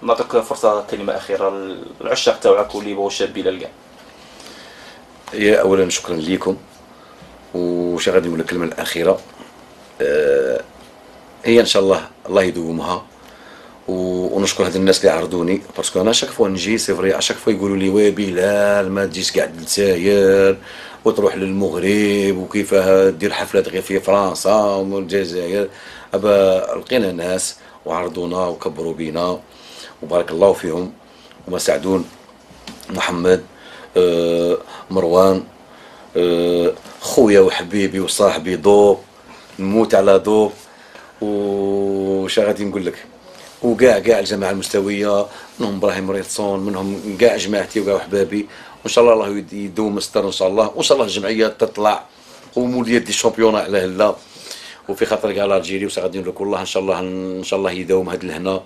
نعطيك فرصه كلمه اخيره للعشاق تاعك واللي بغاو شابين الكاع. هي اولا شكرا لكم، وش غادي نقول الكلمه الاخيره. هي ان شاء الله يدومها، ونشكر هاد الناس اللي عرضوني، باسكو انا شاك فوا نجي سي فري اشاك فوا يقولوا لي وي بلال ما تجيش كاع للجزائر وتروح للمغرب وكيفاه دير حفلات غير في فرنسا والجزائر. ابا لقينا ناس وعرضونا وكبروا بينا وبارك الله فيهم، وما ساعدون محمد، مروان، خويا وحبيبي وصاحبي ضوب، نموت على ضوب. وش غادي نقول لك، وكاع الجماعه المستويه، منهم ابراهيم ريتسون، منهم كاع جماعتي وكاع احبابي. وان شاء الله يدوم مستر ان شاء الله، وان شاء الله الجمعيه تطلع وموليه دي الشامبيونا على هلا. وفي خاطر كاع الجيري وغادي نقول لك والله ان شاء الله يداوم هذا الهنا.